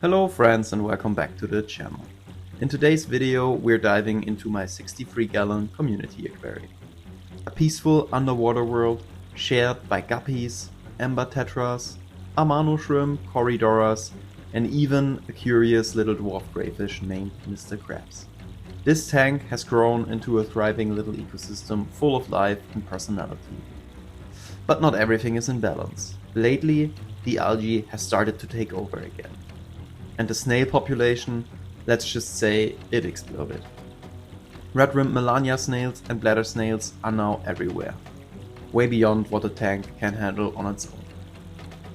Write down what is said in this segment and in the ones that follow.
Hello friends and welcome back to the channel. In today's video we're diving into my 63-gallon community aquarium. A peaceful underwater world shared by guppies, ember tetras, Amano shrimp, corydoras, and even a curious little dwarf crayfish named Mister Krabs. This tank has grown into a thriving little ecosystem full of life and personality. But not everything is in balance. Lately, the algae has started to take over again. And the snail population, let's just say, it exploded. Red Rim Melania snails and bladder snails are now everywhere, way beyond what the tank can handle on its own.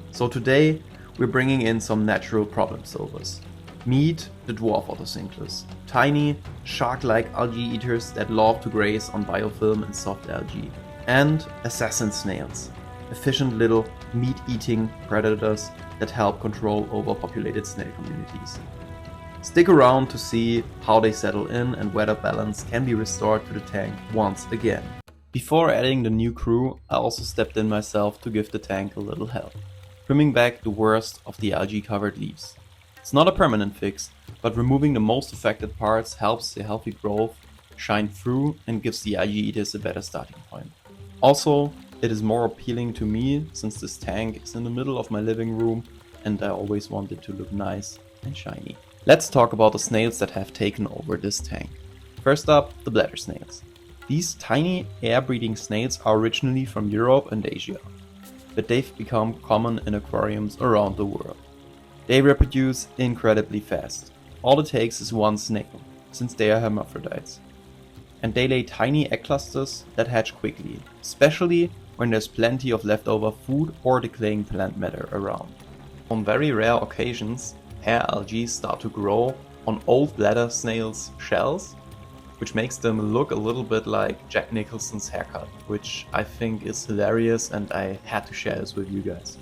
So today, we're bringing in some natural problem solvers. Meet the Dwarf Otocinclus, tiny, shark-like algae eaters that love to graze on biofilm and soft algae, and Assasin Snails, efficient little meat-eating predators that help control overpopulated snail communities. Stick around to see how they settle in and whether balance can be restored to the tank once again. Before adding the new crew, I also stepped in myself to give the tank a little help, trimming back the worst of the algae-covered leaves. It's not a permanent fix, but removing the most affected parts helps the healthy growth shine through and gives the algae eaters a better starting point. Also, it is more appealing to me since this tank is in the middle of my living room and I always want it to look nice and shiny. Let's talk about the snails that have taken over this tank. First up, the bladder snails. These tiny air-breathing snails are originally from Europe and Asia, but they've become common in aquariums around the world. They reproduce incredibly fast. All it takes is one snail, since they are hermaphrodites. And they lay tiny egg clusters that hatch quickly, especially when there's plenty of leftover food or decaying plant matter around. On very rare occasions, hair algae start to grow on old bladder snails' shells, which makes them look a little bit like Jack Nicholson's haircut, which I think is hilarious and I had to share this with you guys.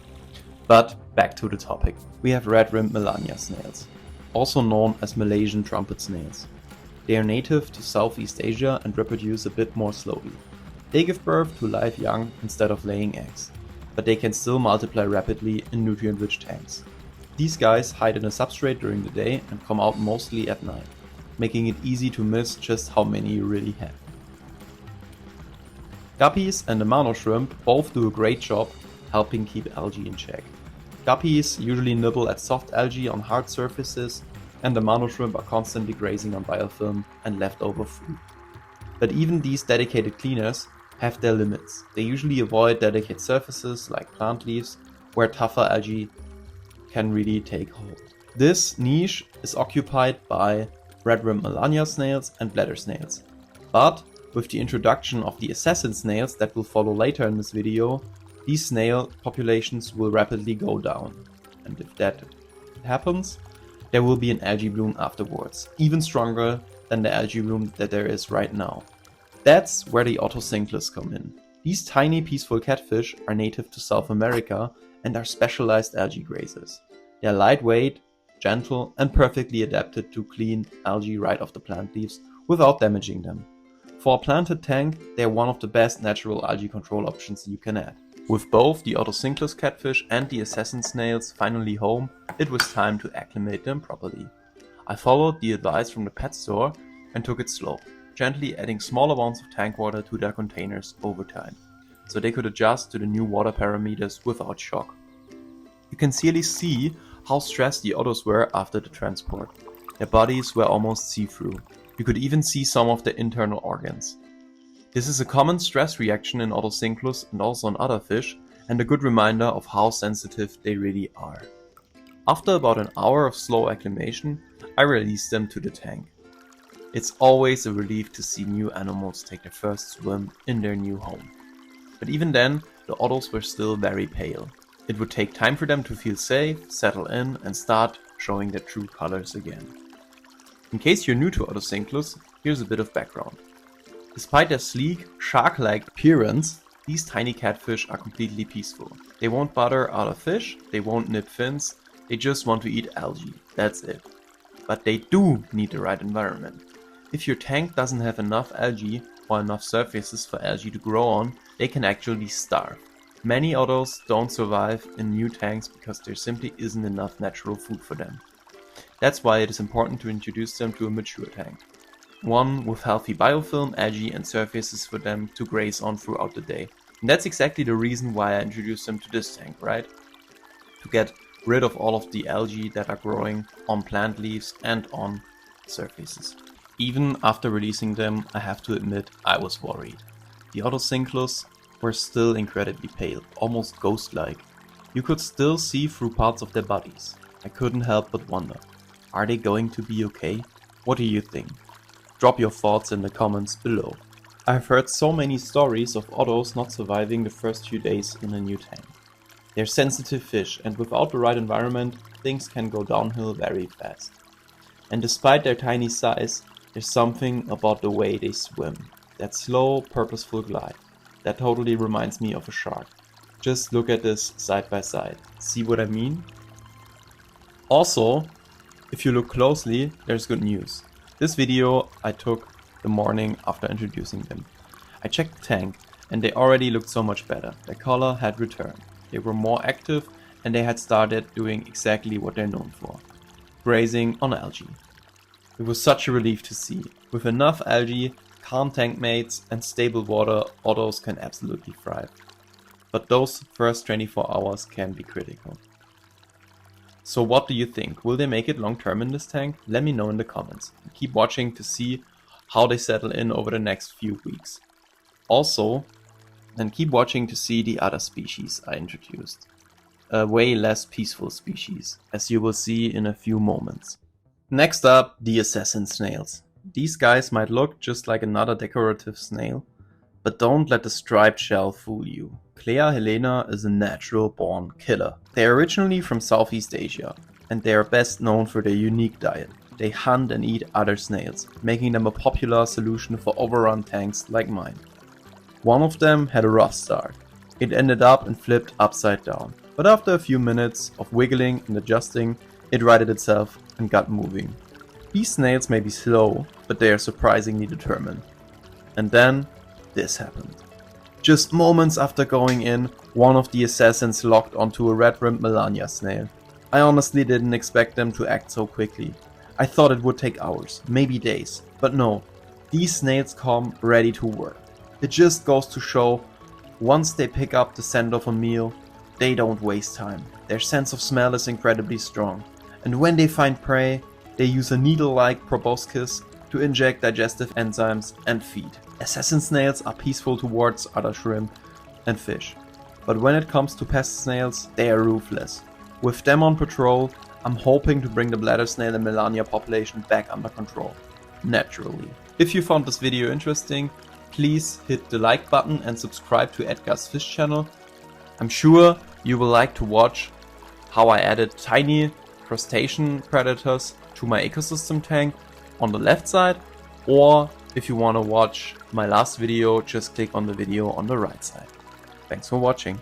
But back to the topic. We have red rim Melania snails, also known as Malaysian trumpet snails. They are native to Southeast Asia and reproduce a bit more slowly. They give birth to live young instead of laying eggs, but they can still multiply rapidly in nutrient-rich tanks. These guys hide in a substrate during the day and come out mostly at night, making it easy to miss just how many you really have. Guppies and Amano shrimp both do a great job helping keep algae in check. Guppies usually nibble at soft algae on hard surfaces, and Amano shrimp are constantly grazing on biofilm and leftover food. But even these dedicated cleaners have their limits. They usually avoid delicate surfaces like plant leaves, where tougher algae can really take hold. This niche is occupied by red rim Melania snails and bladder snails. But with the introduction of the Assasin snails that will follow later in this video, these snail populations will rapidly go down. And if that happens, there will be an algae bloom afterwards, even stronger than the algae bloom that there is right now. That's where the Otocinclus come in. These tiny peaceful catfish are native to South America and are specialized algae grazers. They are lightweight, gentle, and perfectly adapted to clean algae right off the plant leaves without damaging them. For a planted tank, they are one of the best natural algae control options you can add. With both the Otocinclus Catfish and the Assasin Snails finally home, it was time to acclimate them properly. I followed the advice from the pet store and took it slow, gently adding small amounts of tank water to their containers over time, so they could adjust to the new water parameters without shock. You can clearly see how stressed the Otos were after the transport. Their bodies were almost see-through. You could even see some of their internal organs. This is a common stress reaction in Otocinclus and also in other fish, and a good reminder of how sensitive they really are. After about an hour of slow acclimation, I released them to the tank. It's always a relief to see new animals take their first swim in their new home. But even then, the Otos were still very pale. It would take time for them to feel safe, settle in, and start showing their true colors again. In case you're new to Otocinclus, here's a bit of background. Despite their sleek, shark-like appearance, these tiny catfish are completely peaceful. They won't bother other fish, they won't nip fins, they just want to eat algae, that's it. But they do need the right environment. If your tank doesn't have enough algae or enough surfaces for algae to grow on, they can actually starve. Many otters don't survive in new tanks because there simply isn't enough natural food for them. That's why it is important to introduce them to a mature tank. One with healthy biofilm, algae and surfaces for them to graze on throughout the day. And that's exactly the reason why I introduced them to this tank, right? To get rid of all of the algae that are growing on plant leaves and on surfaces. Even after releasing them, I have to admit I was worried. The Otocinclus were still incredibly pale, almost ghost-like. You could still see through parts of their bodies. I couldn't help but wonder, are they going to be okay? What do you think? Drop your thoughts in the comments below. I've heard so many stories of Otos not surviving the first few days in a new tank. They're sensitive fish, and without the right environment, things can go downhill very fast. And despite their tiny size, there's something about the way they swim. That slow, purposeful glide. That totally reminds me of a shark. Just look at this side by side. See what I mean? Also, if you look closely, there's good news. This video I took the morning after introducing them. I checked the tank and they already looked so much better. Their color had returned. They were more active and they had started doing exactly what they're known for. Grazing on algae. It was such a relief to see. With enough algae, calm tank mates and stable water, Otos can absolutely thrive. But those first 24 hours can be critical. So what do you think? Will they make it long term in this tank? Let me know in the comments. Keep watching to see how they settle in over the next few weeks. Also, then keep watching to see the other species I introduced. A way less peaceful species, as you will see in a few moments. Next up, the Assasin Snails. These guys might look just like another decorative snail, but don't let the striped shell fool you. Clea Helena is a natural born killer. They are originally from Southeast Asia, and they are best known for their unique diet. They hunt and eat other snails, making them a popular solution for overrun tanks like mine. One of them had a rough start. It ended up and flipped upside down, but after a few minutes of wiggling and adjusting, it righted itself and got moving. These snails may be slow, but they are surprisingly determined. And then this happened. Just moments after going in, one of the assassins locked onto a red Rim Melania snail. I honestly didn't expect them to act so quickly. I thought it would take hours, maybe days, but no, these snails come ready to work. It just goes to show, once they pick up the scent of a meal, they don't waste time. Their sense of smell is incredibly strong, and when they find prey, they use a needle-like proboscis to inject digestive enzymes and feed. Assassin snails are peaceful towards other shrimp and fish, but when it comes to pest snails, they are ruthless. With them on patrol, I'm hoping to bring the bladder snail and Melania population back under control, naturally. If you found this video interesting, please hit the like button and subscribe to Edgar's Fish channel. I'm sure you will like to watch how I added tiny crustacean predators to my ecosystem tank on the left side, or if you want to watch my last video, just click on the video on the right side. Thanks for watching.